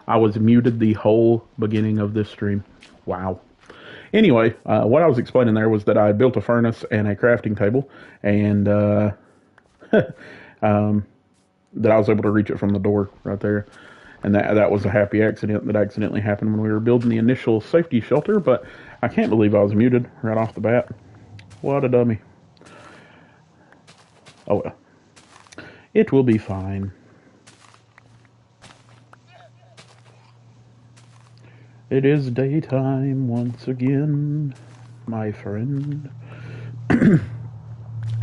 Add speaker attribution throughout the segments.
Speaker 1: I was muted the whole beginning of this stream. Wow. Anyway, what I was explaining there was that I built a furnace and a crafting table, and that I was able to reach it from the door right there. And that was a happy accident that accidentally happened when we were building the initial safety shelter, but I can't believe I was muted right off the bat. What a dummy. Oh well. It will be fine. It is daytime once again, my friend.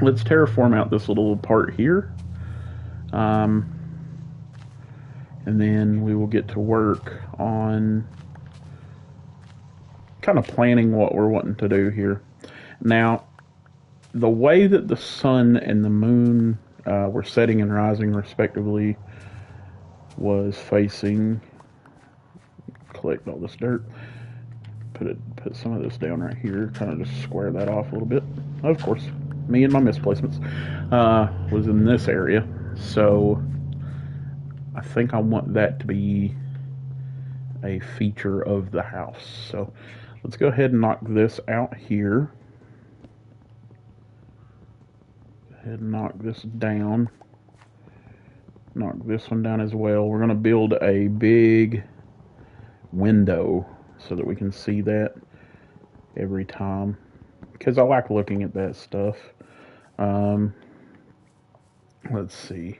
Speaker 1: Let's terraform out this little part here. And then we will get to work on kind of planning what we're wanting to do here. Now, the way that the sun and the moon were setting and rising respectively was facing. Collect all this dirt. Put some of this down right here. Kind of just square that off a little bit. Of course, me and my misplacements was in this area, so I think I want that to be a feature of the house. So let's go ahead and knock this out here. Go ahead and knock this down. Knock this one down as well. We're going to build a big window so that we can see that every time, because I like looking at that stuff. Let's see.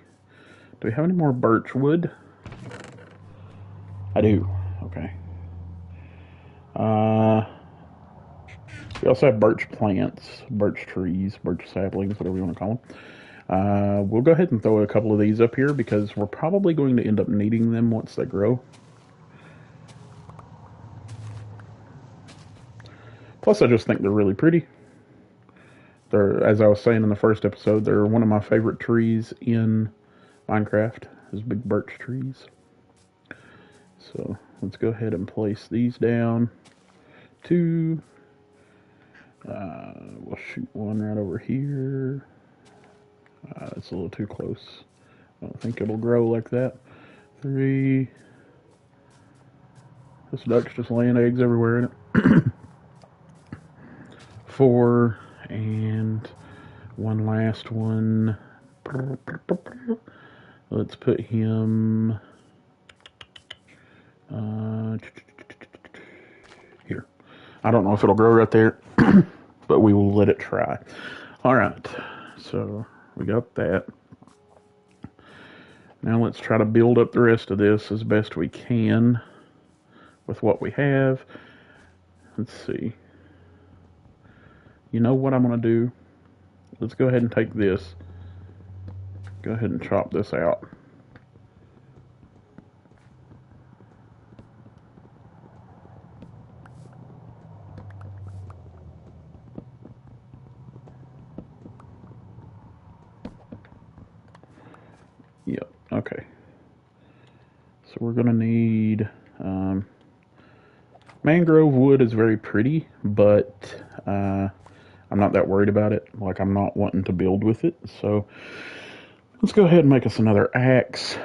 Speaker 1: Do we have any more birch wood? I do. Okay. We also have birch plants, birch trees, birch saplings, whatever you want to call them. We'll go ahead and throw a couple of these up here because we're probably going to end up needing them once they grow. Plus, I just think they're really pretty. They're, as I was saying in the first episode, they're one of my favorite trees in Minecraft, is big birch trees. So let's go ahead and place these down. Two. We'll shoot one right over here. It's a little too close. I don't think it'll grow like that. 3. This duck's just laying eggs everywhere in it. 4, and one last one. Let's put him here. I don't know if it'll grow right there, but we will let it try. All right, so we got that. Now let's try to build up the rest of this as best we can with what we have. Let's see. You know what I'm going to do? Let's go ahead and take this. Go ahead and chop this out. Yep, okay. So we're going to need... mangrove wood is very pretty, but I'm not that worried about it. Like, I'm not wanting to build with it. So let's go ahead and make us another axe.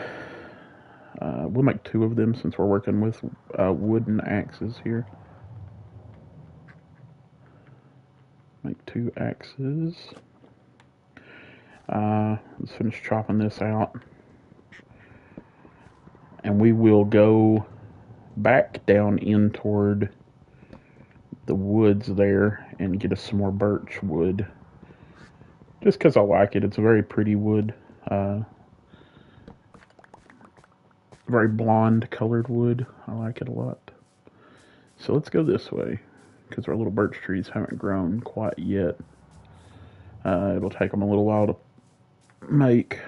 Speaker 1: We'll make 2 of them since we're working with wooden axes here. Make 2 axes. Let's finish chopping this out. And we will go back down in toward the woods there and get us some more birch wood. Just because I like it. It's a very pretty wood. Very blonde colored wood. I like it a lot. So let's go this way because our little birch trees haven't grown quite yet. It'll take them a little while to make.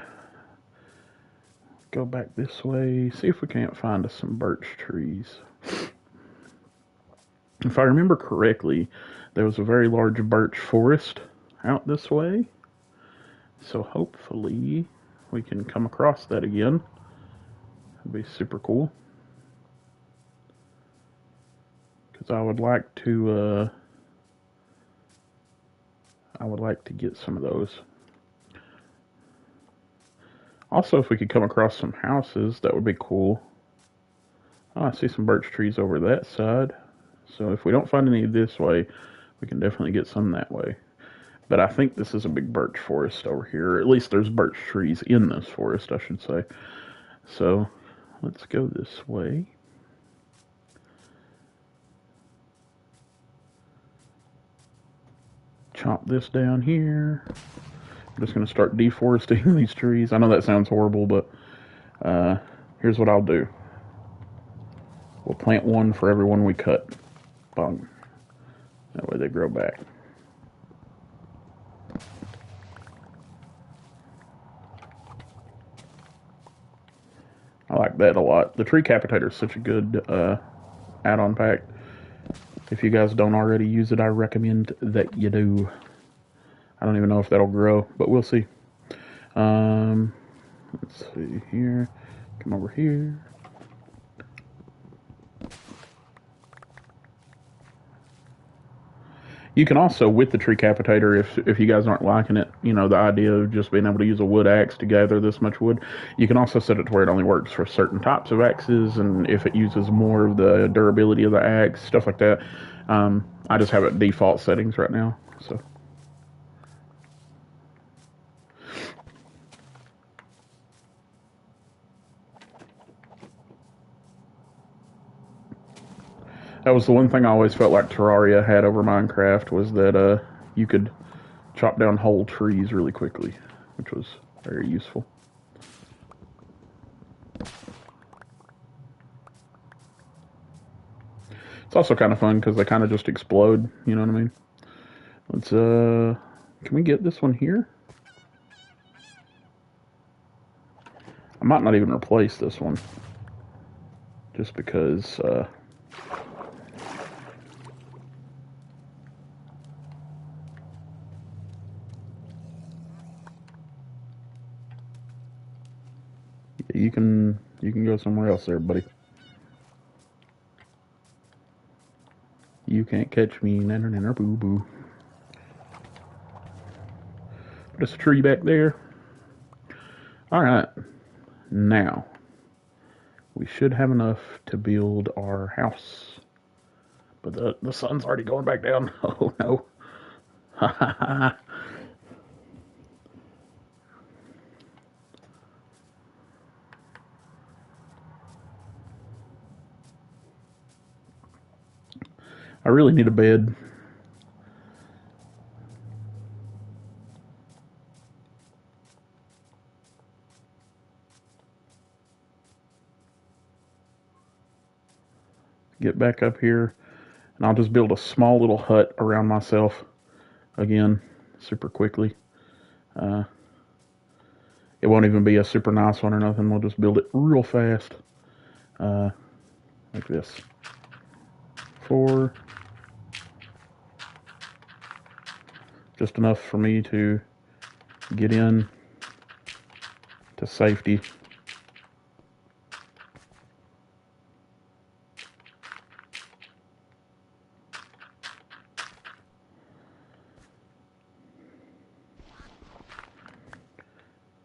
Speaker 1: Go back this way. See if we can't find us some birch trees. If I remember correctly, there was a very large birch forest out this way. So hopefully we can come across that again. That'd be super cool. Because I would like to get some of those. Also, if we could come across some houses, that would be cool. Oh, I see some birch trees over that side. So if we don't find any this way, we can definitely get some that way. But I think this is a big birch forest over here. Or at least there's birch trees in this forest, I should say. So let's go this way. Chop this down here. I'm just going to start deforesting these trees. I know that sounds horrible, but here's what I'll do. We'll plant one for every one we cut. Bong. That way they grow back. I like that a lot. The tree capitator is such a good add-on pack. If you guys don't already use it, I recommend that you do. I don't even know if that'll grow, but we'll see. Let's see here. Come over here. You can also, with the tree capitator, if you guys aren't liking it, you know, the idea of just being able to use a wood axe to gather this much wood, you can also set it to where it only works for certain types of axes, and if it uses more of the durability of the axe, stuff like that. I just have it default settings right now, so. That was the one thing I always felt like Terraria had over Minecraft, was that you could chop down whole trees really quickly, which was very useful. It's also kind of fun because they kind of just explode, you know what I mean? Let's, can we get this one here? I might not even replace this one. Just because, you can go somewhere else there, buddy. You can't catch me, nanner nanner boo boo. There's a tree back there. Alright. Now, we should have enough to build our house. But the sun's already going back down. Oh no. Ha ha ha. I really need a bed. Get back up here, and I'll just build a small little hut around myself again, super quickly. It won't even be a super nice one or nothing. We'll just build it real fast, like this. 4, just enough for me to get in to safety.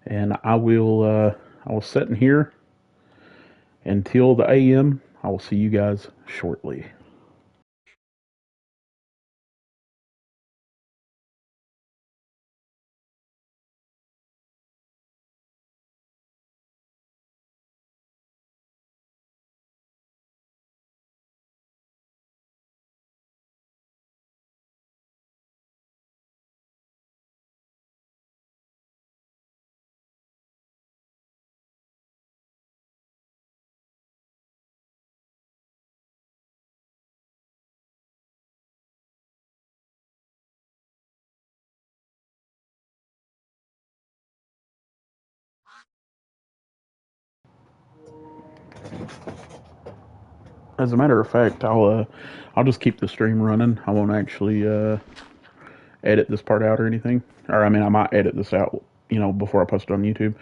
Speaker 1: And I will sit in here until the AM. I will see you guys shortly. As a matter of fact, I'll just keep the stream running. I won't actually edit this part out or anything. Or I mean, I might edit this out, you know, before I post it on YouTube.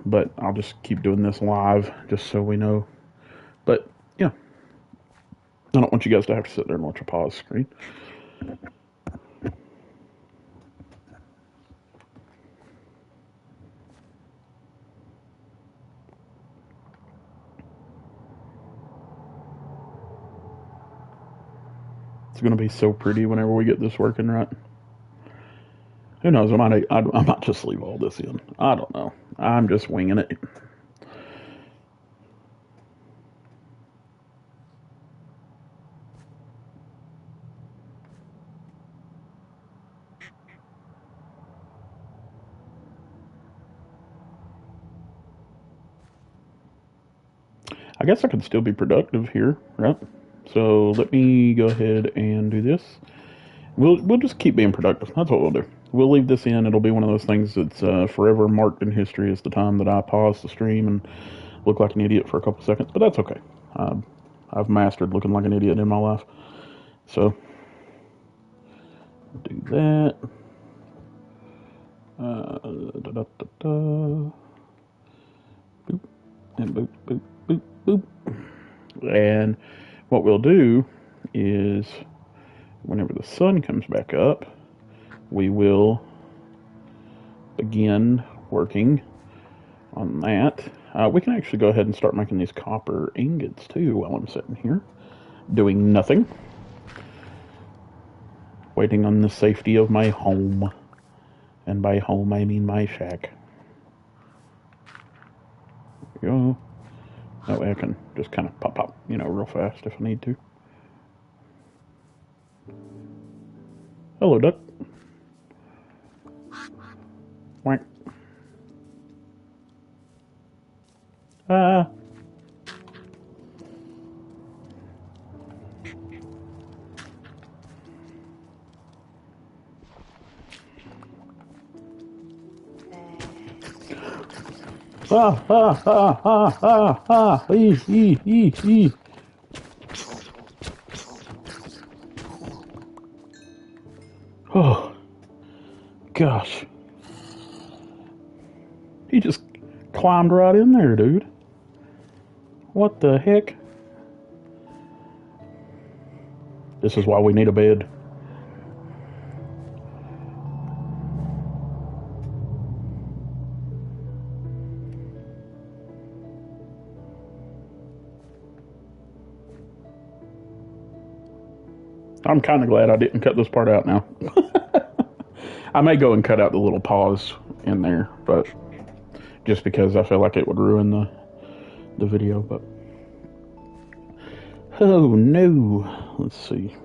Speaker 1: But I'll just keep doing this live just so we know. But yeah, I don't want you guys to have to sit there and watch a pause screen. It's going to be so pretty whenever we get this working right. Who knows? I might just leave all this in. I don't know. I'm just winging it. I guess I could still be productive here, right? So let me go ahead and do this. We'll just keep being productive. That's what we'll do. We'll leave this in. It'll be one of those things that's forever marked in history as the time that I paused the stream and looked like an idiot for a couple seconds. But that's okay. I've mastered looking like an idiot in my life. So do that. Da, da, da, da. Boop and boop boop boop boop. And what we'll do is, whenever the sun comes back up, we will begin working on that. We can actually go ahead and start making these copper ingots too while I'm sitting here doing nothing, waiting on the safety of my home. And by home I mean my shack. There we go. That way I can just kind of pop, real fast if I need to. Hello, duck. Whack. Ah. Ah, ah, ah, ah, ah, ah, ee. Oh, gosh. He just climbed right in there, dude. What the heck? This is why we need a bed. I'm kind of glad I didn't cut this part out now. I may go and cut out the little pause in there, but just because I feel like it would ruin the video. But oh no, let's see.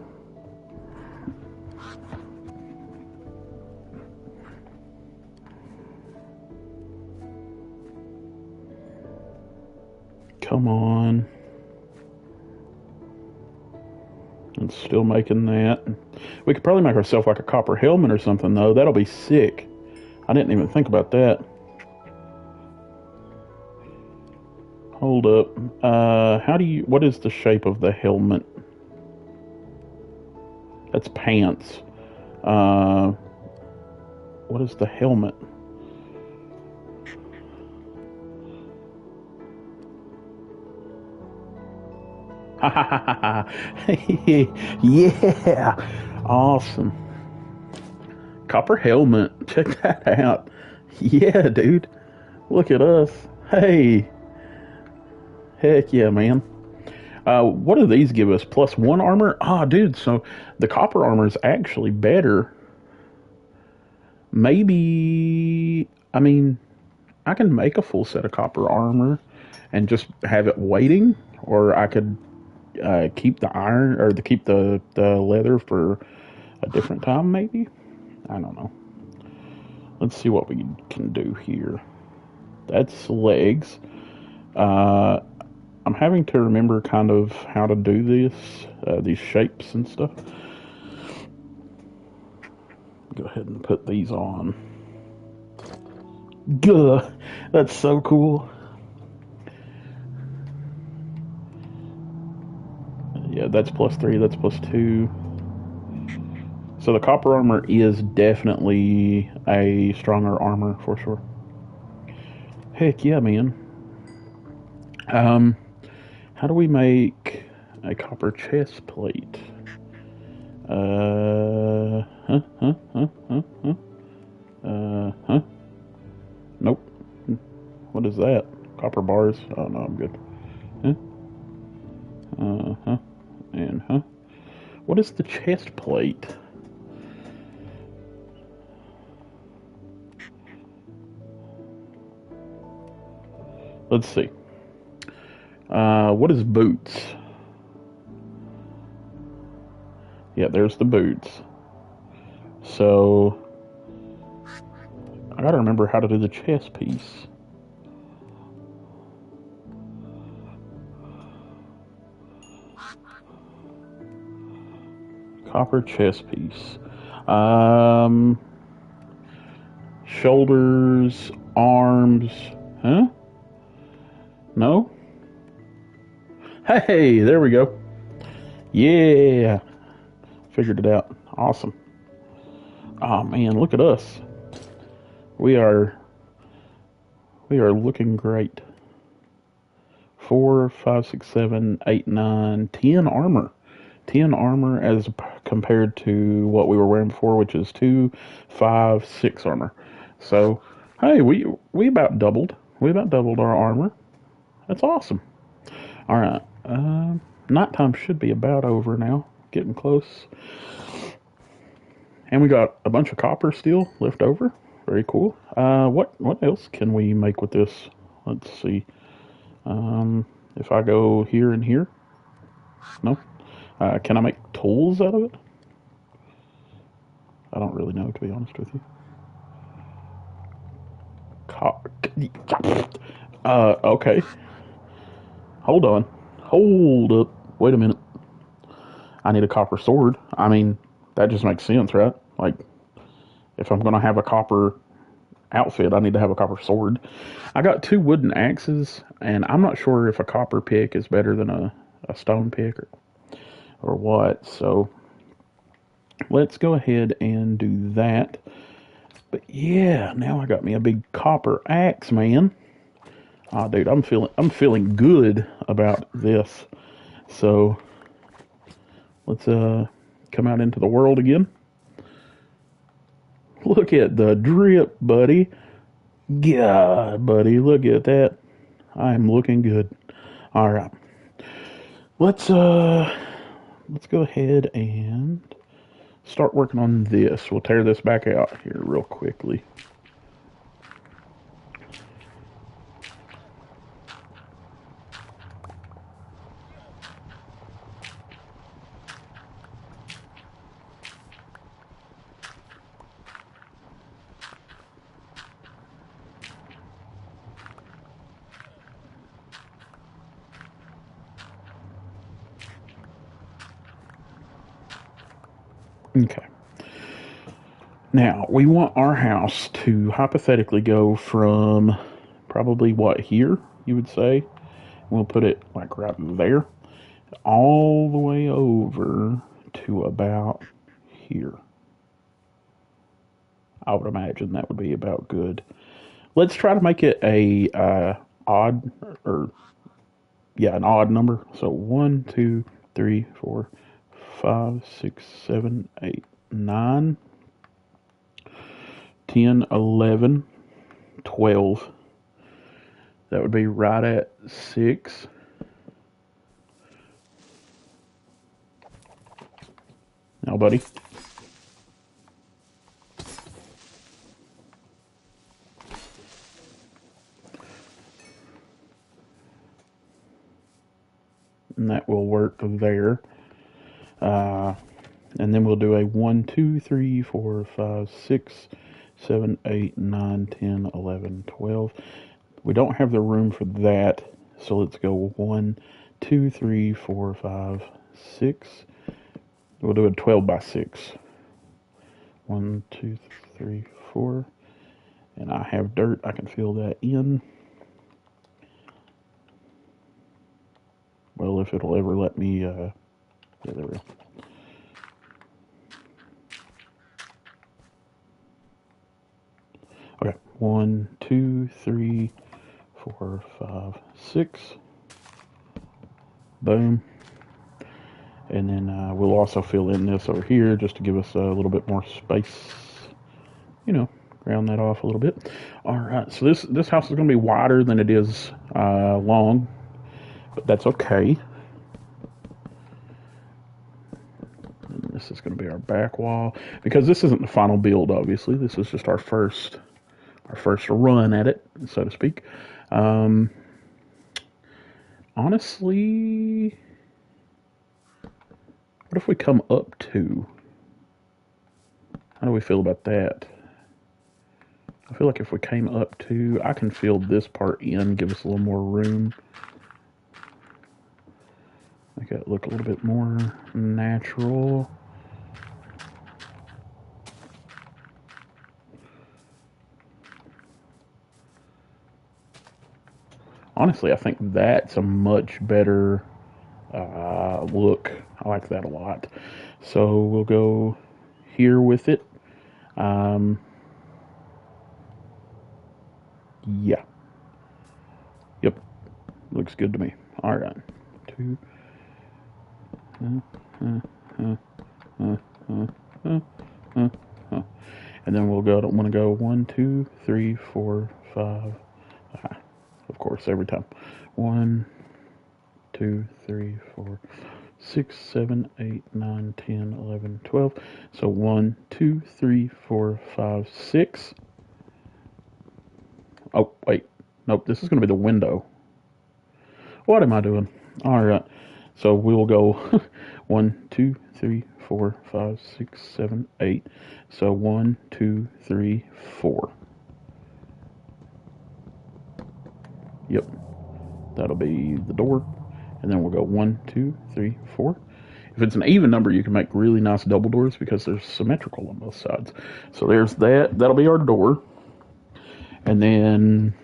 Speaker 1: Come on. It's still making that. We could probably make ourselves like a copper helmet or something, though. That'll be sick. I didn't even think about that. Hold up. What is the shape of the helmet? That's pants. What is the helmet? Yeah, awesome. Copper helmet. Check that out. Yeah, dude. Look at us. Hey. Heck yeah, man. What do these give us? +1 armor? Ah, dude, so the copper armor is actually better. Maybe, I mean, I can make a full set of copper armor and just have it waiting, or I could keep the iron or keep the leather for a different time, maybe. I don't know. Let's see what we can do here. That's legs. I'm having to remember kind of how to do this, these shapes and stuff. Go ahead and put these on. Gah, that's so cool. Yeah, that's +3, that's +2. So the copper armor is definitely a stronger armor for sure. Heck yeah, man. How do we make a copper chest plate? Nope. What is that? Copper bars? Oh no, I'm good. And What is the chest plate? Let's see. What is boots? Yeah, there's the boots. So, I gotta remember how to do the chest piece. Copper chest piece. Shoulders, arms. Huh? No? Hey, there we go. Yeah. Figured it out. Awesome. Oh man, look at us. We are looking great. 4, 5, 6, 7, 8, 9, 10 armor. 10 armor as compared to what we were wearing before, which is 2, 5, 6 armor. So, hey, we about doubled. We about doubled our armor. That's awesome. All right. Nighttime should be about over now. Getting close. And we got a bunch of copper steel left over. Very cool. What else can we make with this? Let's see. If I go here and here, no. Can I make tools out of it? I don't really know, to be honest with you. Okay. Hold on. Hold up. Wait a minute. I need a copper sword. I mean, that just makes sense, right? Like, if I'm going to have a copper outfit, I need to have a copper sword. I got 2 wooden axes, and I'm not sure if a copper pick is better than a stone pick or what. So, let's go ahead and do that. But yeah, now I got me a big copper axe, man. Oh, dude, I'm feeling good about this. So let's come out into the world again. Look at the drip, buddy. God, buddy, look at that. I'm looking good. All right, let's go ahead and start working on this. We'll tear this back out here real quickly. Okay. Now, we want our house to hypothetically go from probably what, here, you would say? We'll put it like right there, all the way over to about here. I would imagine that would be about good. Let's try to make it a odd, or yeah, an odd number. So 1, 2, 3, 4, 5, 6, 7, 8, 9, 10, 11, 12. That would be right at 6. Now, buddy. And that will work there. And then we'll do a 1, 2, 3, 4, 5, 6, 7, 8, 9, 10, 11, 12. We don't have the room for that, so let's go 1, 2, 3, 4, 5, 6. We'll do a 12 by 6. 1, 2, 3, 4. And I have dirt. I can fill that in. Well, if it'll ever let me, yeah, there we go. Okay, 1, 2, 3, 4, 5, 6. Boom. And then we'll also fill in this over here just to give us a little bit more space. You know, round that off a little bit. All right, so this house is going to be wider than it is long, but that's okay. This is going to be our back wall, because this isn't the final build, obviously. This is just our first run at it, so to speak. Honestly, what if we come up 2? How do we feel about that? I feel like if we came up 2, I can fill this part in, give us a little more room. Make it look a little bit more natural. Honestly, I think that's a much better look. I like that a lot. So we'll go here with it. Yeah. Yep. Looks good to me. All right. 2. And then we'll go. I want to go 1, 2, 3, 4, 5. Of course, every time. 1, 2, 3, 4, 6, 7, 8, 9, 10, 11, 12. So 1, 2, 3, 4, 5, 6. Oh, wait. Nope, this is going to be the window. What am I doing? All right. So we'll go 1, 2, 3, 4, 5, 6, 7, 8. So 1, 2, 3, 4. Yep. That'll be the door. And then we'll go 1, 2, 3, 4. If it's an even number, you can make really nice double doors because they're symmetrical on both sides. So there's that. That'll be our door. And then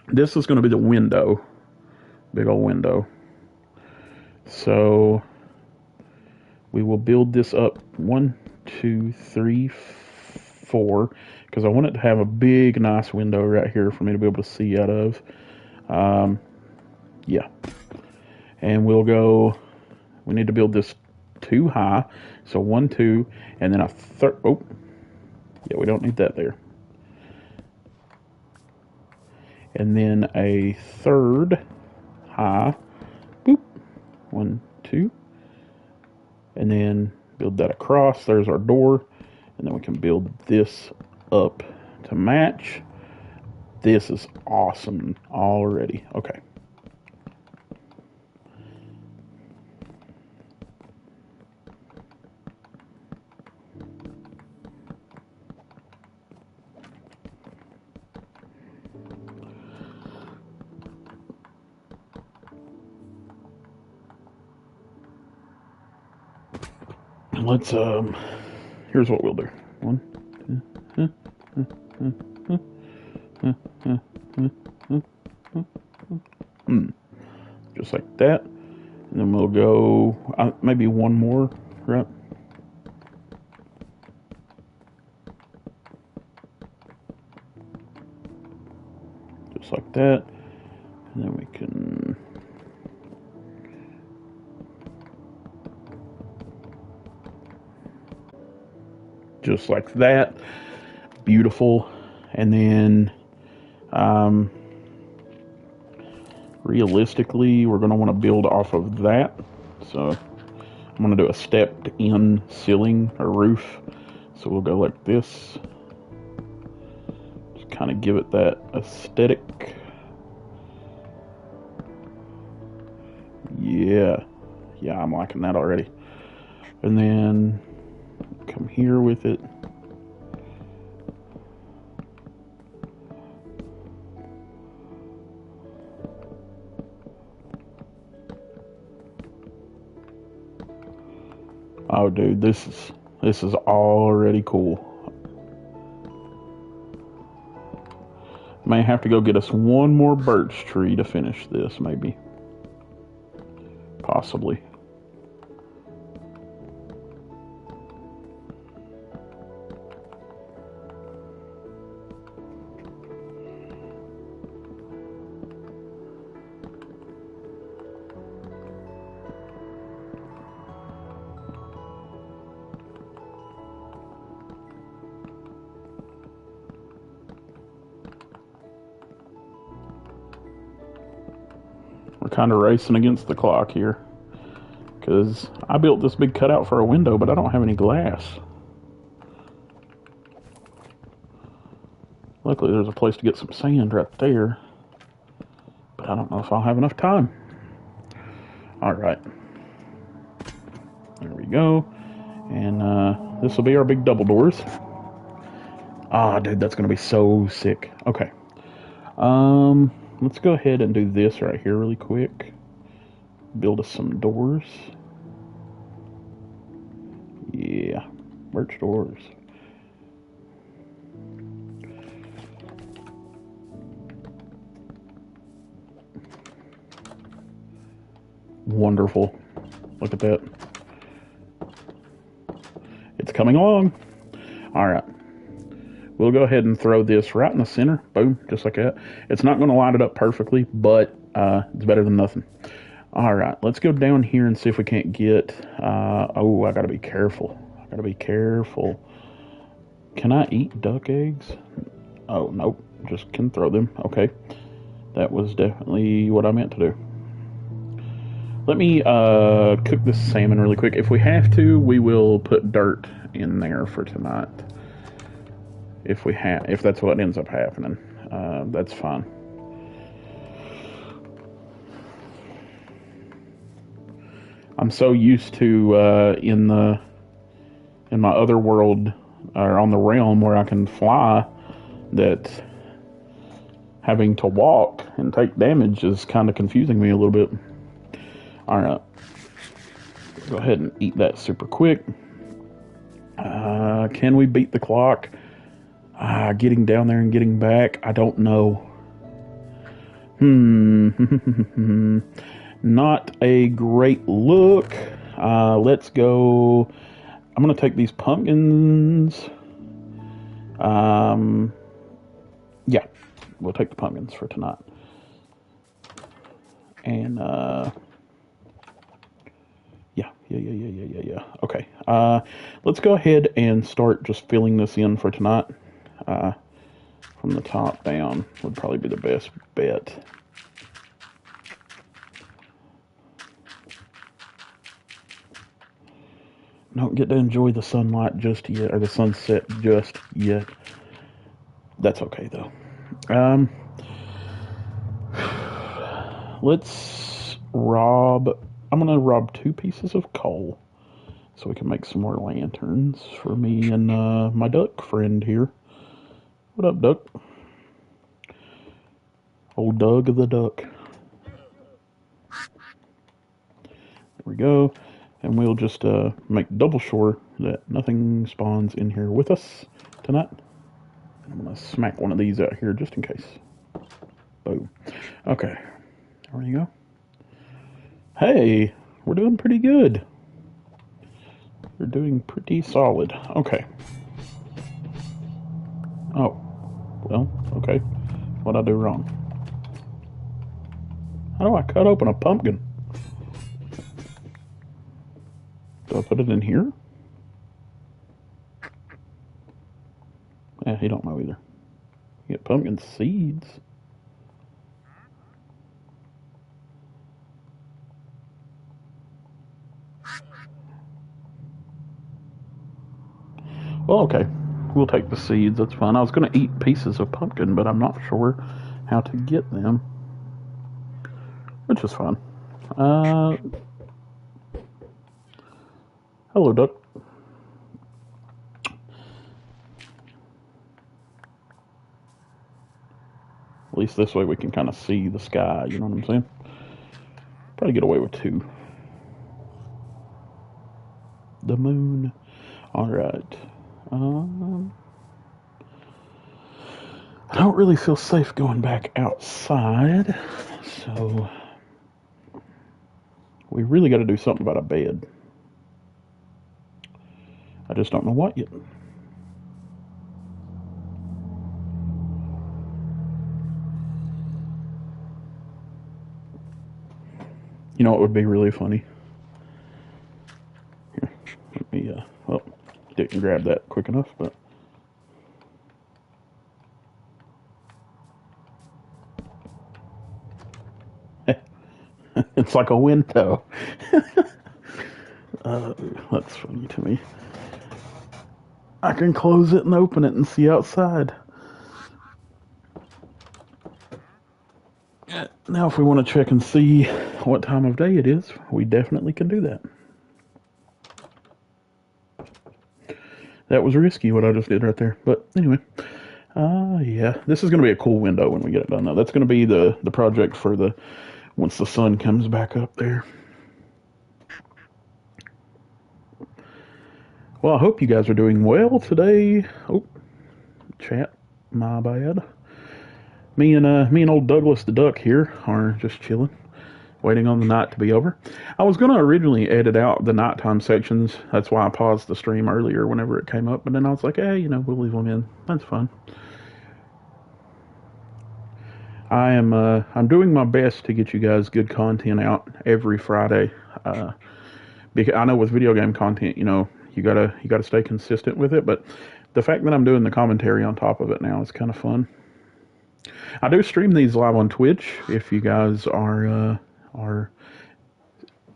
Speaker 1: this is going to be the window. Big old window. So we will build this up 1, 2, 3, 4, because I want it to have a big, nice window right here for me to be able to see out of. Yeah. And we'll go, we need to build this 2 high. So 1, 2, and then a third. Oh, yeah, we don't need that there. And then a third high. Boop. 1, 2. And then build that across. There's our door. And then we can build this up to match. This is awesome already. Okay. Let's here's what we'll do. 1, 2, just like that. And then we'll go maybe one more, right? Just like that. And then we can just like that. Beautiful. And then realistically, we're going to want to build off of that. So I'm going to do a stepped in ceiling or roof. So we'll go like this. Just kind of give it that aesthetic. Yeah. Yeah, I'm liking that already. And then come here with it. Oh, dude, this is already cool. May have to go get us one more birch tree to finish this, maybe. Possibly. We're kind of racing against the clock here, Because I built this big cutout for a window, but I don't have any glass. Luckily, there's a place to get some sand right there. But I don't know if I'll have enough time. Alright. There we go. And this will be our big double doors. Ah, dude, that's going to be so sick. Okay. Let's go ahead and do this right here really quick. Build us some doors. Yeah. Birch doors. Wonderful. Look at that. It's coming along. Alright. We'll go ahead and throw this right in the center. Boom. Just like that. It's not going to line it up perfectly, but it's better than nothing. Alright. Let's go down here and see if we can't get... oh, I gotta be careful. I gotta be careful. Can I eat duck eggs? Oh, nope. Just can throw them. Okay. That was definitely what I meant to do. Let me cook this salmon really quick. If we have to, we will put dirt in there for tonight. If that's what ends up happening, that's fine. I'm so used to in my other world or on the realm where I can fly that having to walk and take damage is kind of confusing me a little bit. Alright, go ahead and eat that super quick. Can we beat the clock? Getting down there and getting back, I don't know. Not a great look. Let's go. I'm going to take these pumpkins. Yeah, we'll take the pumpkins for tonight. And, yeah. Okay. Let's go ahead and start just filling this in for tonight. From the top down would probably be the best bet. Don't get to enjoy the sunlight just yet, or the sunset just yet. That's okay though. Let's rob. I'm gonna rob 2 pieces of coal so we can make some more lanterns for me and my duck friend here. What up, duck? Old Doug the duck. There we go. And we'll just make double sure that nothing spawns in here with us tonight. I'm going to smack one of these out here just in case. Boom. Okay. There you go. Hey, we're doing pretty good. We're doing pretty solid. Okay. Oh. Well, okay. What'd I do wrong? How do I cut open a pumpkin? Do I put it in here? Yeah, he don't know either. You get pumpkin seeds. Well, okay. We'll take the seeds. That's fine. I was going to eat pieces of pumpkin, but I'm not sure how to get them. Which is fine. Hello, duck. At least this way we can kind of see the sky, you know what I'm saying? Probably get away with 2. The moon. Alright. I don't really feel safe going back outside, so we really got to do something about a bed. I just don't know what yet. You know, it would be really funny. Here, let me, well, didn't grab that quick enough, but. It's like a window. That's funny to me. I can close it and open it and see outside. Now, if we want to check and see what time of day it is, we definitely can do that. That was risky, what I just did right there. But anyway, yeah, this is going to be a cool window when we get it done, though. That's going to be the project for the once the sun comes back up there. Well, I hope you guys are doing well today. Oh, chat, my bad. Me and old Douglas the Duck here are just chilling, waiting on the night to be over. I was going to originally edit out the nighttime sections. That's why I paused the stream earlier whenever it came up. But then I was like, hey, you know, we'll leave them in. That's fine. I'm doing my best to get you guys good content out every Friday. Because I know with video game content, you know, you gotta stay consistent with it. But the fact that I'm doing the commentary on top of it now is kind of fun. I do stream these live on Twitch if you guys are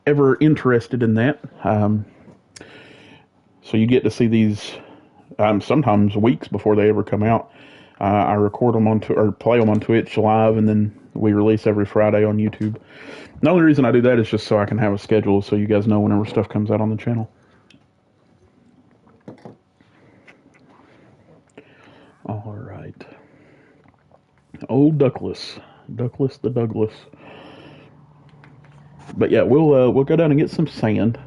Speaker 1: ever interested in that. So you get to see these sometimes weeks before they ever come out. I record them or play them on Twitch live, and then we release every Friday on YouTube. The only reason I do that is just so I can have a schedule so you guys know whenever stuff comes out on the channel. All right. Old Duckless the Douglas. But yeah, we'll go down and get some sand.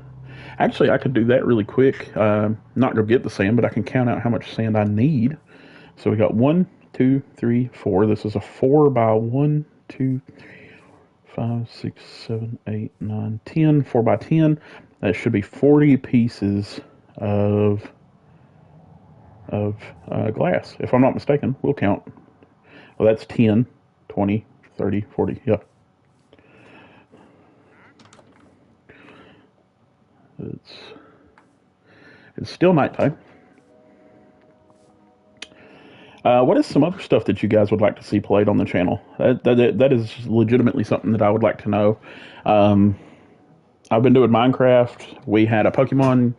Speaker 1: Actually, I could do that really quick. Not go get the sand, but I can count out how much sand I need. So we got 1, 2, 3, 4. This is a 4 by 1, 2, 3, 5, 6, 7, 8, 9, 10. 4 by 10. That should be 40 pieces of glass, if I'm not mistaken. We'll count. Well, that's 10, 20, 30, 40. Yeah. It's still nighttime. What is some other stuff that you guys would like to see played on the channel? That is legitimately something that I would like to know. I've been doing Minecraft. We had a Pokemon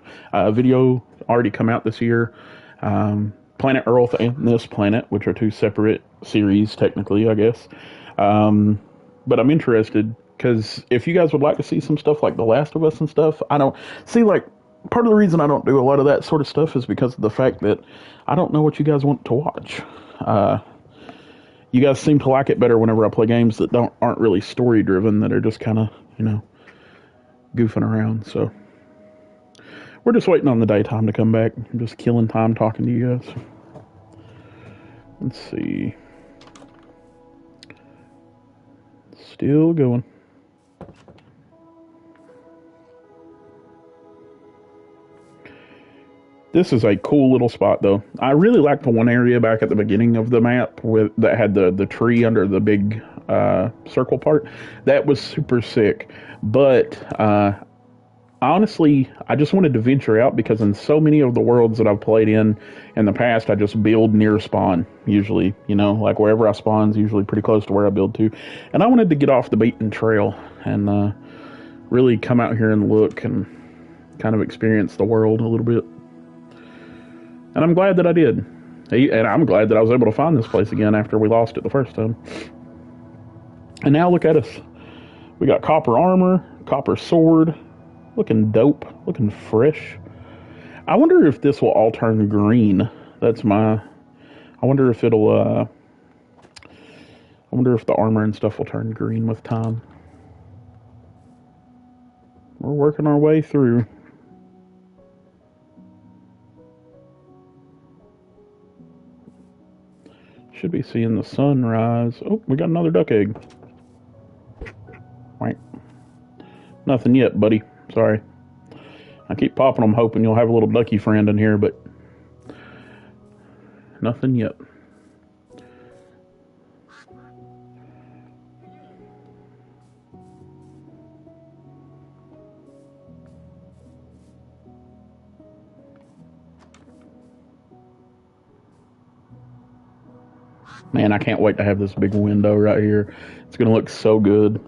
Speaker 1: video already come out this year. Planet Earth and This Planet, which are two separate series, technically, I guess. But I'm interested, because if you guys would like to see some stuff like The Last of Us and stuff, I don't see, like, part of the reason I don't do a lot of that sort of stuff is because of the fact that I don't know what you guys want to watch. You guys seem to like it better whenever I play games that aren't really story driven, that are just kind of, you know, goofing around. So we're just waiting on the daytime to come back. I'm just killing time talking to you guys. Let's see. Still going. This is a cool little spot, though. I really like the one area back at the beginning of the map that had the tree under the big circle part. That was super sick. But honestly, I just wanted to venture out, because in so many of the worlds that I've played in the past, I just build near spawn, usually. You know, like wherever I spawn is usually pretty close to where I build to. And I wanted to get off the beaten trail and really come out here and look and kind of experience the world a little bit. And I'm glad that I did. And I'm glad that I was able to find this place again after we lost it the first time. And now look at us. We got copper armor, copper sword. Looking dope. Looking fresh. I wonder if this will all turn green. That's my... I wonder if it'll... I wonder if the armor and stuff will turn green with time. We're working our way through. Should be seeing the sunrise. Oh, we got another duck egg. Right. Nothing yet, buddy. Sorry. I keep popping them hoping you'll have a little ducky friend in here, but nothing yet. Man, I can't wait to have this big window right here. It's going to look so good.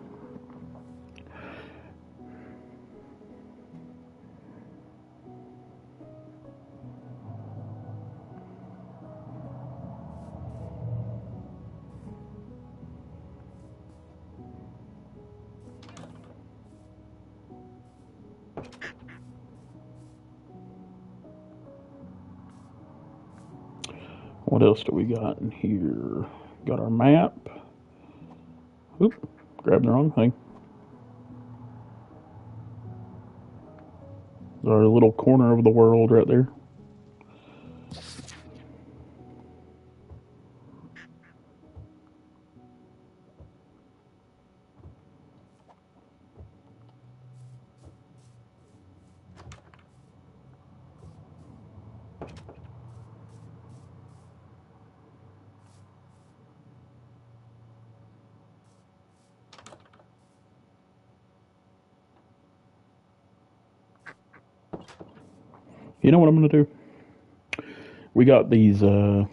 Speaker 1: What else do we got in here? Got our map. Oop, grabbed the wrong thing. Our little corner of the world right there. You know what I'm gonna do? We got these. We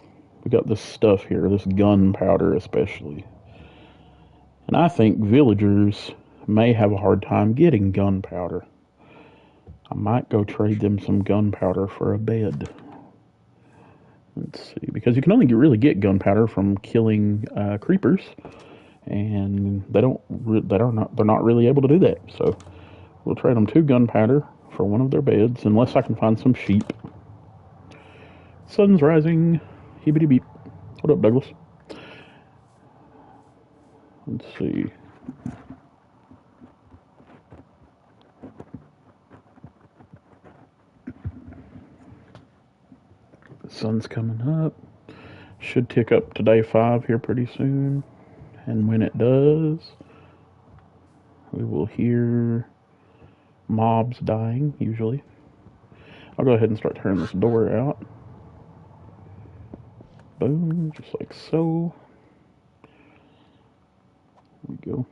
Speaker 1: got this stuff here. This gunpowder, especially. And I think villagers may have a hard time getting gunpowder. I might go trade them some gunpowder for a bed. Let's see, because you can only really get gunpowder from killing creepers, and they're not really able to do that. So we'll trade them 2 gunpowder for one of their beds, unless I can find some sheep. Sun's rising. Hibbity beep. What up, Douglas? Let's see. The sun's coming up. Should tick up to day 5 here pretty soon. And when it does, we will hear mobs dying, usually. I'll go ahead and start turning this door out. Boom, just like so. There we go.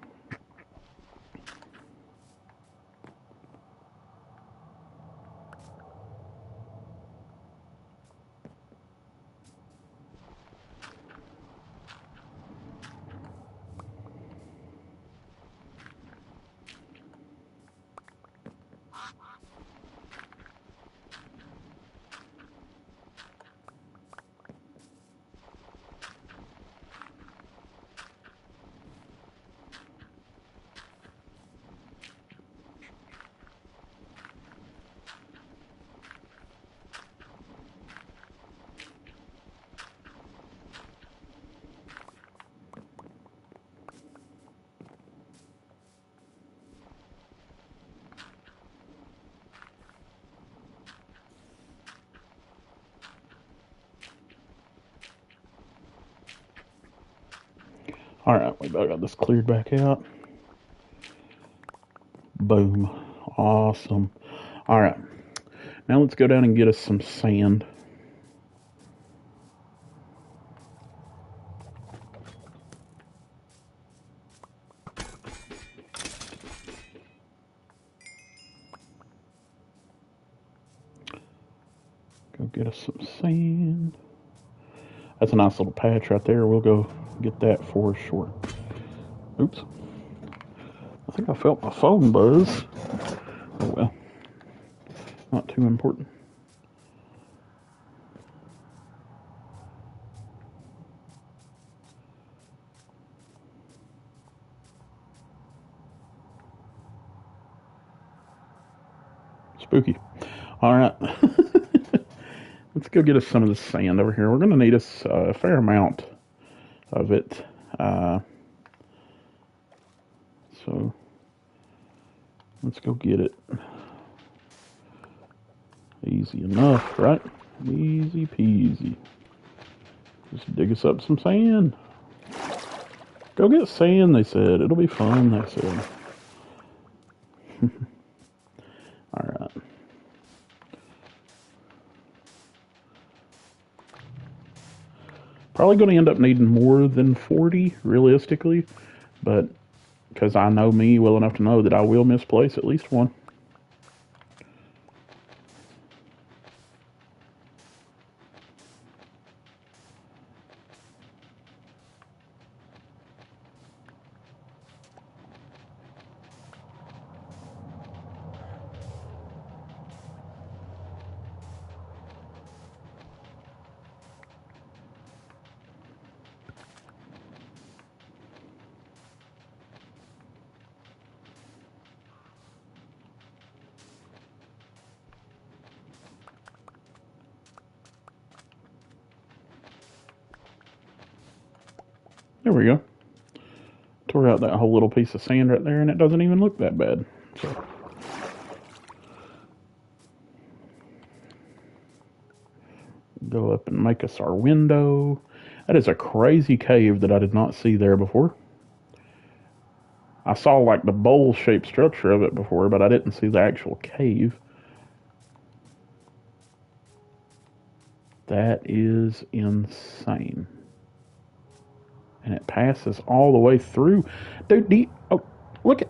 Speaker 1: Alright, we got this cleared back out. Boom. Awesome. Alright. Now let's go down and get us some sand. Go get us some sand. That's a nice little patch right there. We'll go get that for sure. Oops. I think I felt my phone buzz. Oh well. Not too important. Spooky. Alright. Let's go get us some of this sand over here. We're going to need us a fair amount of it. So let's go get it. Easy enough, right? Easy peasy. Just dig us up some sand. Go get sand, they said. It'll be fun, they said. Alright. Probably going to end up needing more than 40, realistically. But, because I know me well enough to know that I will misplace at least one. There we go. Tore out that whole little piece of sand right there, and it doesn't even look that bad. So, go up and make us our window. That is a crazy cave that I did not see there before. I saw like the bowl-shaped structure of it before, but I didn't see the actual cave. That is insane. And it passes all the way through. Dude, oh, look at...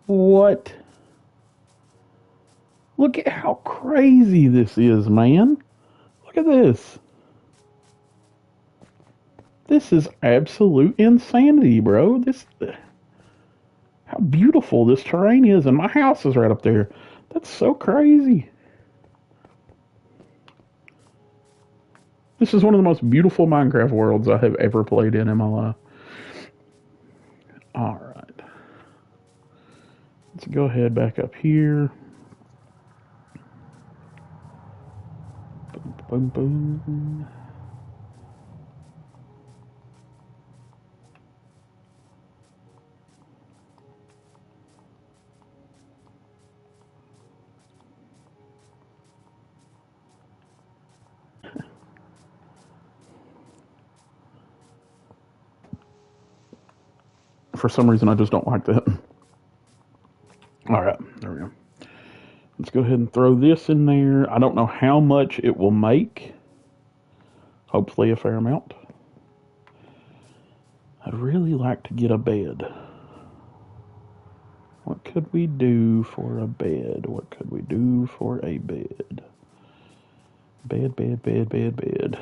Speaker 1: What? Look at how crazy this is, man. Look at this. This is absolute insanity, bro. How beautiful this terrain is, and my house is right up there. That's so crazy. This is one of the most beautiful Minecraft worlds I have ever played in my life. Alright. Let's go ahead back up here. Boom, boom, boom. For some reason, I just don't like that. Alright, there we go. Let's go ahead and throw this in there. I don't know how much it will make. Hopefully a fair amount. I'd really like to get a bed. What could we do for a bed? What could we do for a bed? Bed, bed, bed, bed, bed.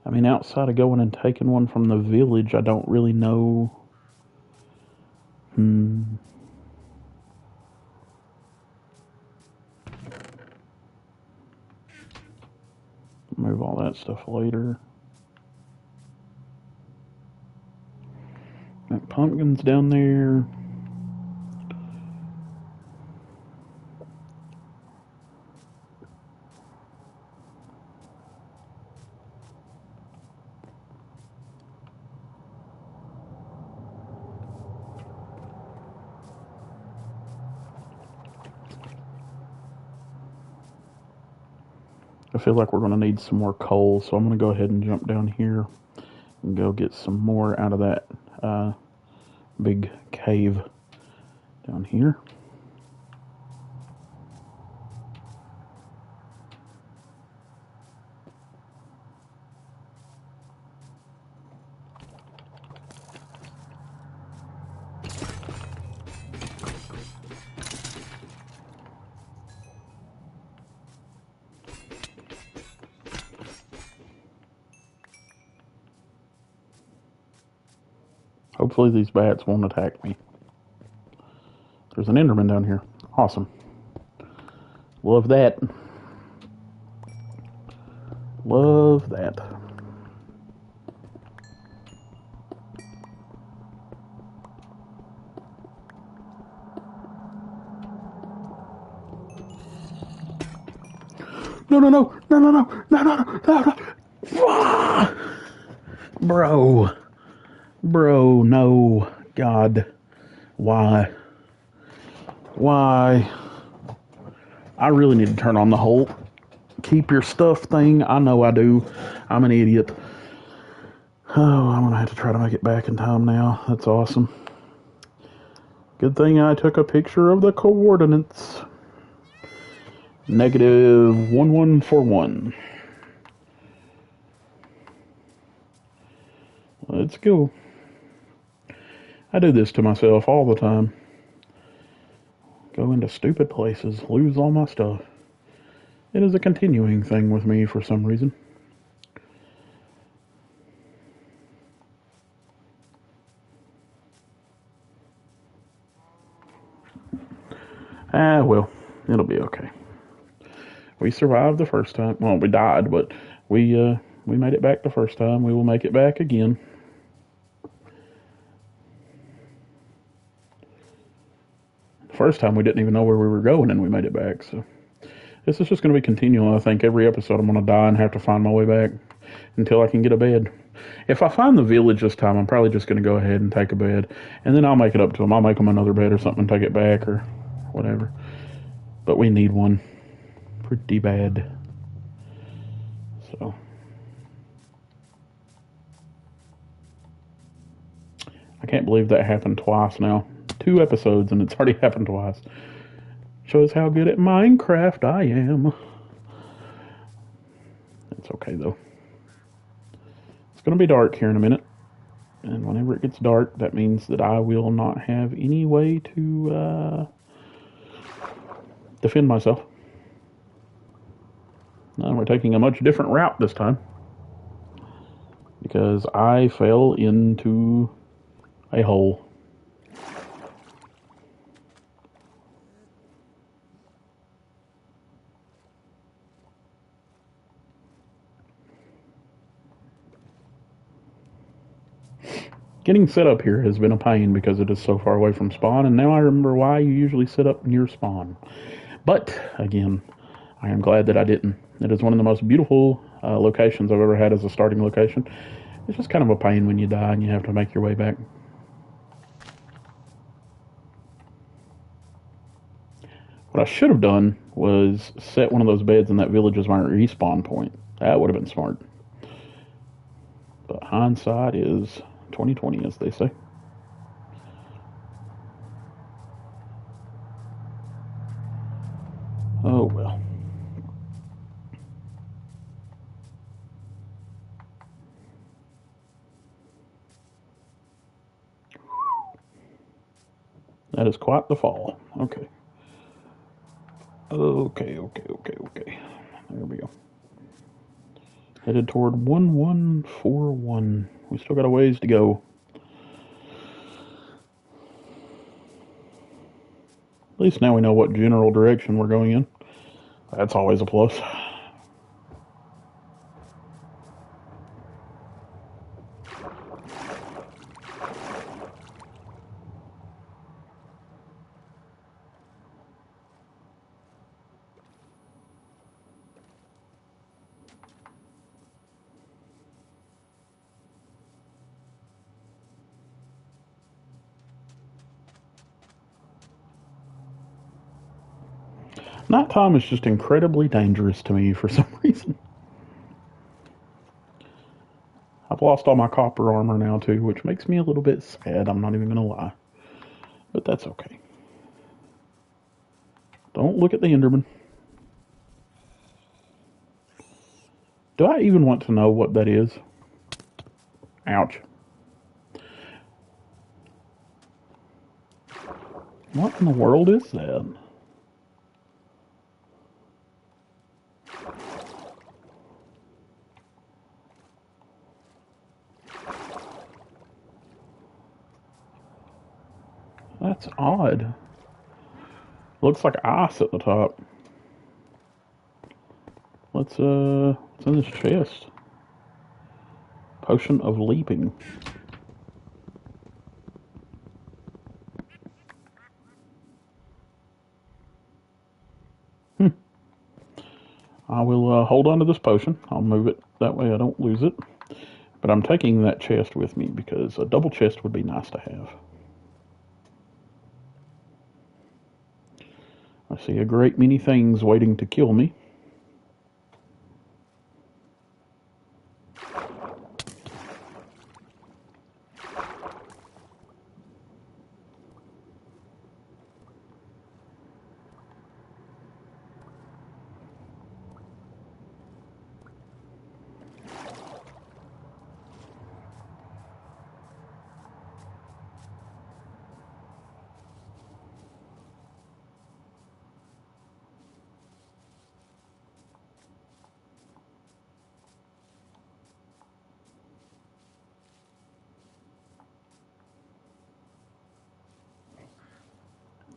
Speaker 1: I mean, outside of going and taking one from the village, I don't really know. Move all that stuff later. That pumpkin's down there. I feel like we're going to need some more coal, so I'm going to go ahead and jump down here and go get some more out of that big cave down here. Hopefully these bats won't attack me. There's an Enderman down here. Awesome. Love that. Love that. No, no, no, no, no, no, no, no, no, no, no. Ah! Bro, no. God. Why? Why? I really need to turn on the whole keep your stuff thing. I know I do. I'm an idiot. Oh, I'm going to have to try to make it back in time now. That's awesome. Good thing I took a picture of the coordinates. -1141. Let's go. I do this to myself all the time. Go into stupid places, lose all my stuff. It is a continuing thing with me for some reason. Well, it'll be okay. We survived the first time. Well, we died, but we made it back the first time. We will make it back again. First time we didn't even know where we were going, and we made it back. So this is just going to be continual. I think every episode I'm going to die and have to find my way back until I can get a bed. If I find the village this time, I'm probably just going to go ahead and take a bed, and then I'll make it up to them. I'll make them another bed or something and take it back or whatever. But we need one pretty bad. So I can't believe that happened twice now. 2 episodes and it's already happened twice. Shows how good at Minecraft I am. It's okay though. It's going to be dark here in a minute. And whenever it gets dark, that means that I will not have any way to defend myself. Now we're taking a much different route this time. Because I fell into a hole. Getting set up here has been a pain because it is so far away from spawn, and now I remember why you usually set up near spawn. But, again, I am glad that I didn't. It is one of the most beautiful locations I've ever had as a starting location. It's just kind of a pain when you die and you have to make your way back. What I should have done was set one of those beds in that village as my respawn point. That would have been smart. But hindsight is 2020, as they say. Oh well. That is quite the fall. Okay. Okay. There we go. Headed toward 1141. We still got a ways to go. At least now we know what general direction we're going in. That's always a plus. Nighttime is just incredibly dangerous to me for some reason. I've lost all my copper armor now too, which makes me a little bit sad, I'm not even gonna lie. But that's okay. Don't look at the Enderman. Do I even want to know what that is? Ouch. What in the world is that? That's odd. Looks like ice at the top. What's in this chest? Potion of leaping. I will hold on to this potion. I'll move it that way I don't lose it. But I'm taking that chest with me because a double chest would be nice to have. I see a great many things waiting to kill me.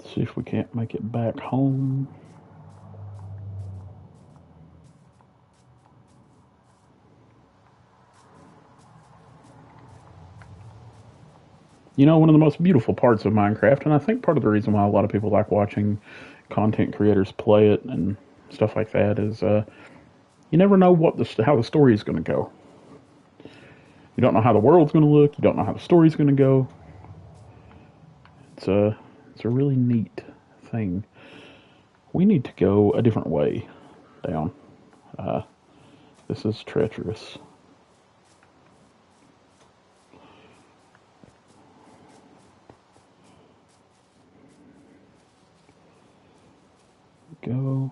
Speaker 1: Let's see if we can't make it back home. You know, one of the most beautiful parts of Minecraft, and I think part of the reason why a lot of people like watching content creators play it and stuff like that is you never know how the story is going to go. You don't know how the world's going to look. You don't know how the story's going to go. It's a really neat thing. We need to go a different way down. This is treacherous. Go.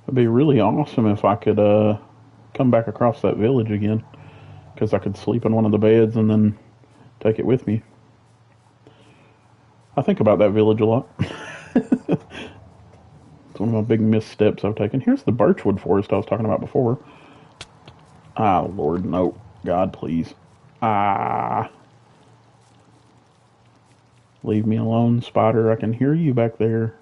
Speaker 1: It'd be really awesome if I could come back across that village again, because I could sleep in one of the beds and then take it with me. I think about that village a lot. It's one of my big missteps I've taken. Here's the birchwood forest I was talking about before. Ah, Lord, no. God, please. Ah. Leave me alone, spider. I can hear you back there.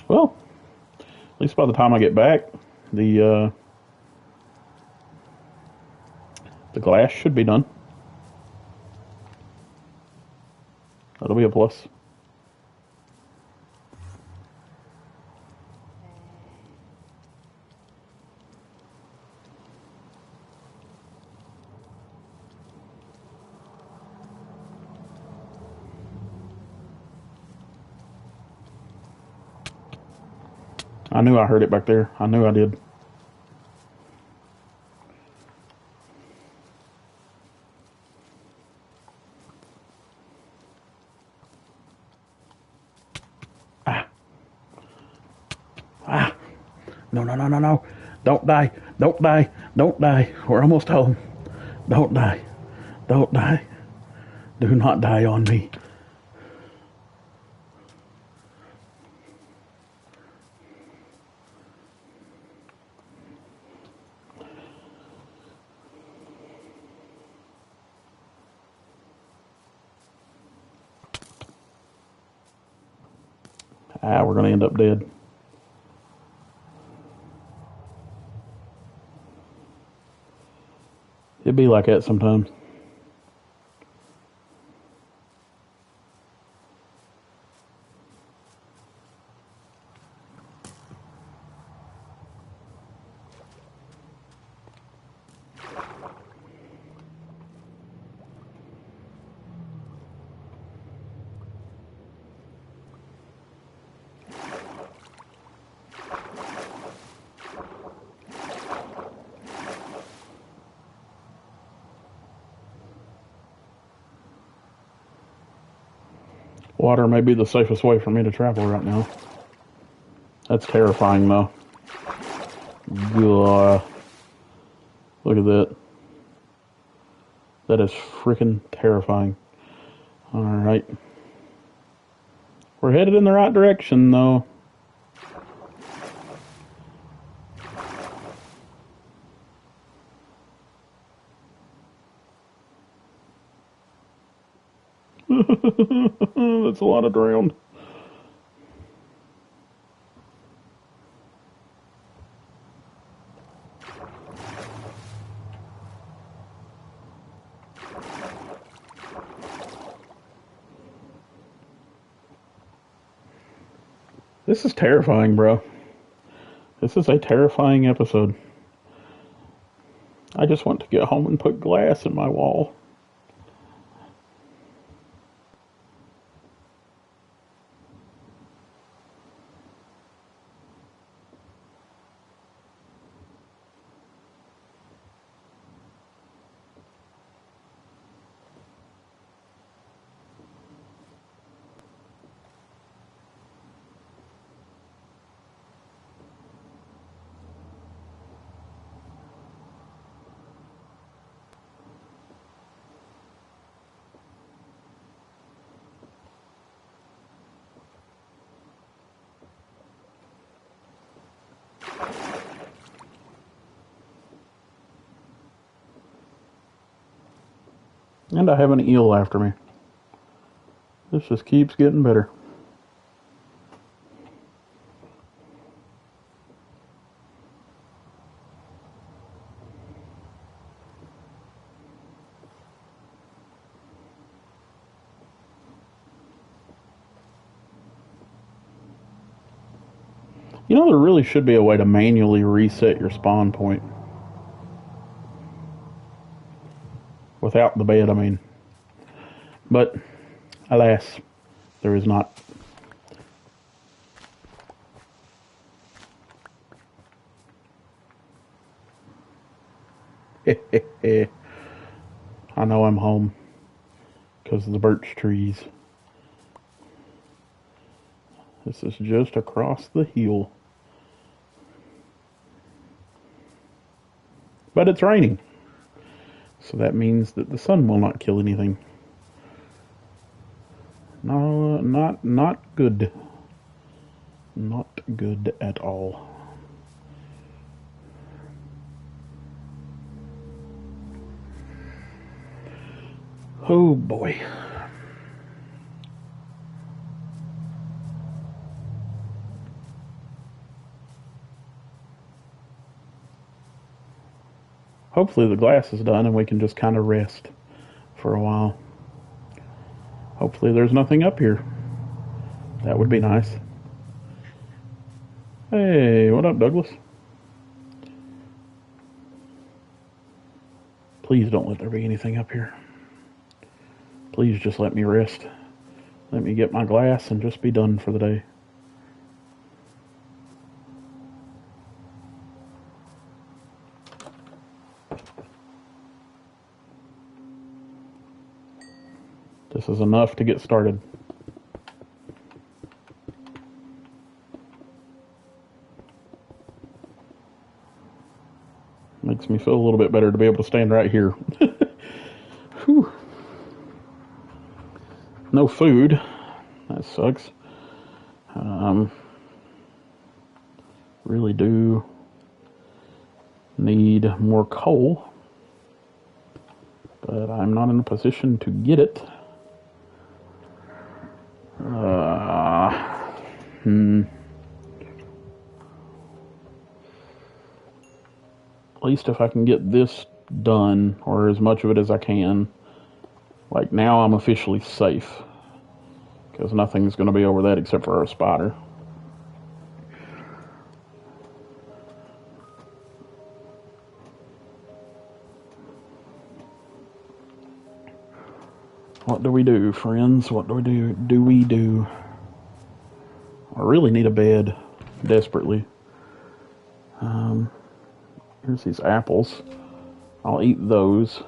Speaker 1: Well, at least by the time I get back, the the glass should be done. That'll be a plus. I knew I heard it back there. I knew I did. Ah, ah. No, no, no, no, no. Don't die. Don't die. Don't die. We're almost home. Don't die. Don't die. Do not die on me. Ah, we're going to end up dead. It'd be like that sometimes. Water may be the safest way for me to travel right now. That's terrifying, though. Ugh. Look at that. That is freaking terrifying. Alright. We're headed in the right direction, though. That's a lot of drowned. This is terrifying, bro. This is a terrifying episode. I just want to get home and put glass in my wall. And I have an eel after me. This just keeps getting better. You know, there really should be a way to manually reset your spawn point. Without the bed, I mean. But, alas, there is not. I know I'm home because of the birch trees. This is just across the hill. But it's raining. So that means that the sun will not kill anything. No, not good. Not good at all. Oh boy. Hopefully the glass is done and we can just kind of rest for a while. Hopefully there's nothing up here. That would be nice. Hey, what up, Douglas? Please don't let there be anything up here. Please just let me rest. Let me get my glass and just be done for the day. This is enough to get started. Makes me feel a little bit better to be able to stand right here. Whew. No food. That sucks. Really do need more coal, but I'm not in a position to get it. At least if I can get this done, or as much of it as I can, like now I'm officially safe, because nothing's going to be over that except for our spider. What do we do, friends? What do we do? I really need a bed, desperately. Here's these apples. I'll eat those.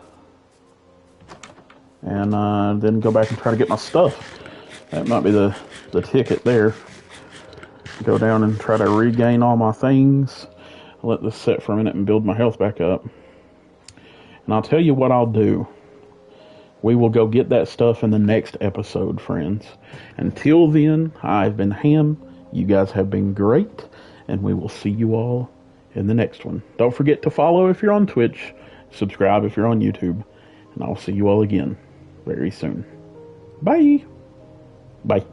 Speaker 1: And then go back and try to get my stuff. That might be the ticket there. Go down and try to regain all my things. I'll let this sit for a minute and build my health back up. And I'll tell you what I'll do. We will go get that stuff in the next episode, friends. Until then, I've been Ham. You guys have been great. And we will see you all in the next one. Don't forget to follow if you're on Twitch. Subscribe if you're on YouTube. And I'll see you all again very soon. Bye. Bye.